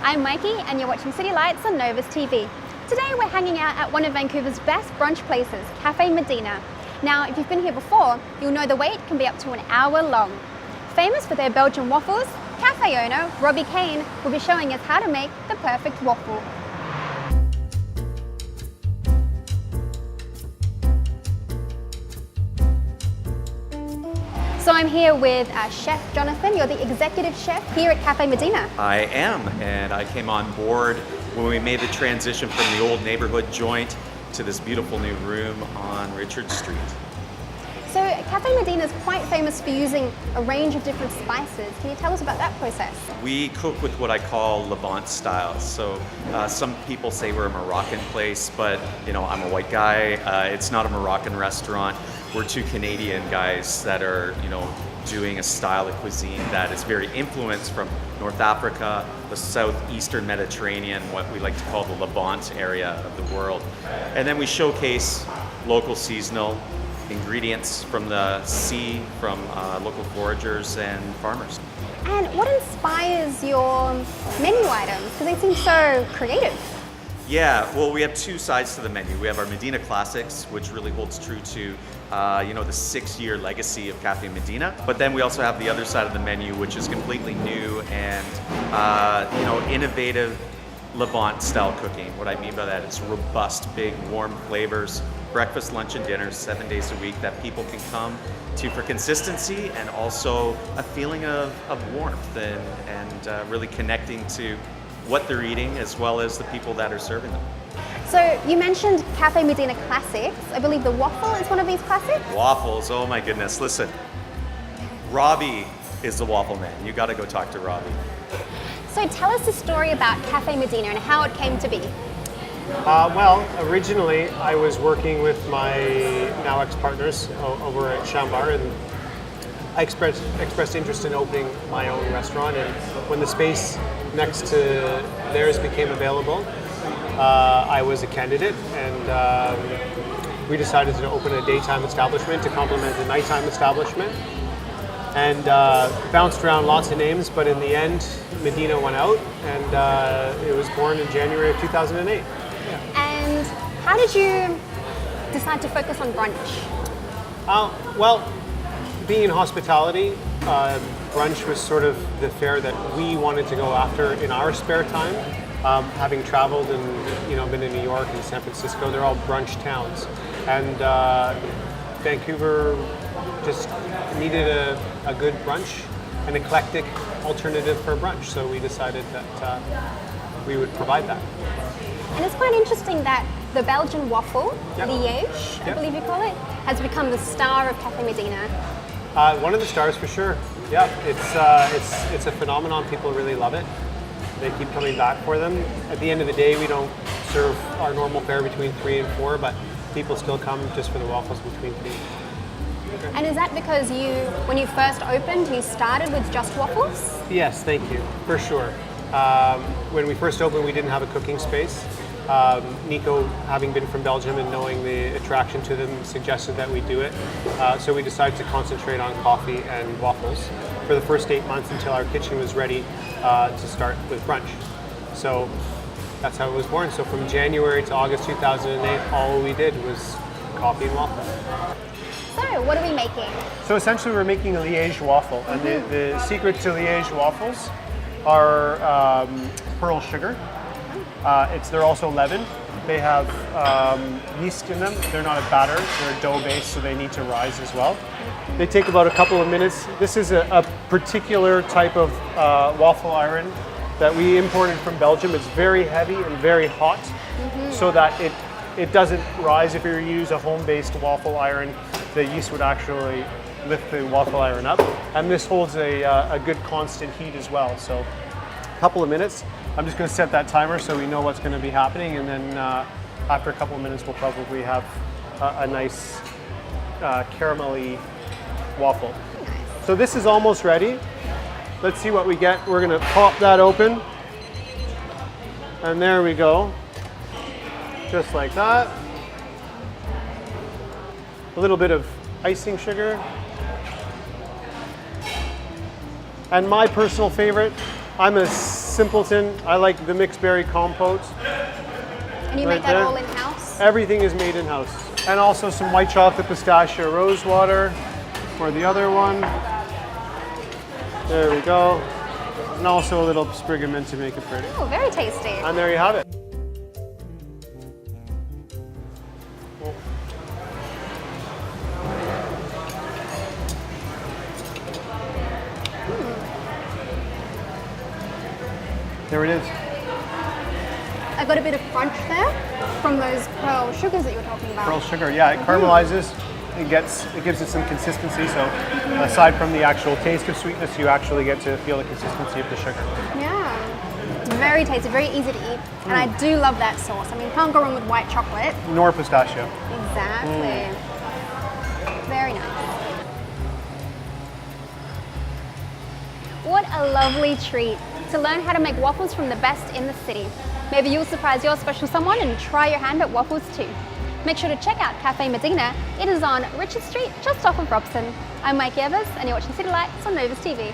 I'm Maike and you're watching City Lights on Novus TV. Today we're hanging out at one of Vancouver's best brunch places, Café Medina. Now, if you've been here before, you'll know the wait can be up to an hour long. Famous for their Belgian waffles, cafe owner Robbie Kane will be showing us how to make the perfect waffle. So I'm here with Chef Jonathan. You're the executive chef here at Café Medina. I am, and I came on board when we made the transition from the old neighborhood joint to this beautiful new room on Richard Street. So Café Medina is quite famous for using a range of different spices. Can you tell us about that process? We cook with what I call Levant styles. So some people say we're a Moroccan place, but I'm a white guy. It's not a Moroccan restaurant. We're two Canadian guys that are, doing a style of cuisine that is very influenced from North Africa, the southeastern Mediterranean, what we like to call the Levant area of the world. And then we showcase local seasonal ingredients from the sea, from local foragers and farmers. And what inspires your menu items? Because they seem so creative. Yeah, well, we have two sides to the menu. We have our Medina Classics, which really holds true to the 6-year legacy of Café Medina. But then we also have the other side of the menu, which is completely new and innovative Levant style cooking. What I mean by that is robust, big, warm flavors, breakfast, lunch, and dinner 7 days a week that people can come to for consistency and also a feeling of warmth and really connecting to what they're eating as well as the people that are serving them. So you mentioned Café Medina Classics. I believe the waffle is one of these classics? Waffles, oh my goodness. Listen, Robbie is the waffle man. You gotta go talk to Robbie. So tell us the story about Café Medina and how it came to be. Well, originally I was working with my now ex-partners over at Chambar, and I expressed interest in opening my own restaurant, and when the space next to theirs became available, I was a candidate, and we decided to open a daytime establishment to complement the nighttime establishment, and bounced around lots of names, but in the end Medina won out, and it was born in January of 2008. And how did you decide to focus on brunch? Well, being in hospitality, brunch was sort of the fare that we wanted to go after in our spare time. Having traveled and been in New York and San Francisco, they're all brunch towns, and Vancouver just needed a good brunch, an eclectic alternative for brunch. So we decided that we would provide that. And it's quite interesting that the Belgian Waffle, Yep. Liege, I Yep. believe you call it, has become the star of Café Medina. One of the stars for sure. Yeah, it's a phenomenon. People really love it. They keep coming back for them. At the end of the day, we don't serve our normal fare between 3 and 4, but people still come just for the waffles between 3. And is that because when you first opened, you started with just waffles? Yes, thank you, for sure. When we first opened, we didn't have a cooking space. Nico, having been from Belgium and knowing the attraction to them, suggested that we do it. So we decided to concentrate on coffee and waffles for the first 8 months until our kitchen was ready to start with brunch. So that's how it was born. So from January to August 2008, all we did was coffee and waffles. So what are we making? So essentially we're making a Liege waffle. And the secret to Liege waffles are pearl sugar. They're also leavened. They have yeast in them. They're not a batter, they're dough based, so they need to rise as well. They take about a couple of minutes. This is a particular type of waffle iron that we imported from Belgium. It's very heavy and very hot, so that it doesn't rise. If you use a home-based waffle iron, the yeast would actually lift the waffle iron up. And this holds a good constant heat as well. So a couple of minutes. I'm just going to set that timer so we know what's going to be happening, and then after a couple of minutes we'll probably have a nice caramelly waffle. So this is almost ready. Let's see what we get. We're going to pop that open, and there we go, just like that. A little bit of icing sugar, and my personal favorite, I'm a simpleton. I like the mixed berry compote. And you Right make that there. all in-house? Everything is made in-house. And also some white chocolate pistachio rose water for the other one. There we go. And also a little sprig of mint to make it pretty. Oh, very tasty. And there you have it. There it is. I got a bit of crunch there from those pearl sugars that you were talking about. Pearl sugar, yeah, it caramelizes. It gives it some consistency. So aside from the actual taste of sweetness, you actually get to feel the consistency of the sugar. Yeah. Very tasty, very easy to eat. And I do love that sauce. I mean, can't go wrong with white chocolate. Nor pistachio. Exactly. Very nice. What a lovely treat to learn how to make waffles from the best in the city. Maybe you'll surprise your special someone and try your hand at waffles too. Make sure to check out Café Medina. It is on Richard Street, just off of Robson. I'm Maike and you're watching City Lights on Novus TV.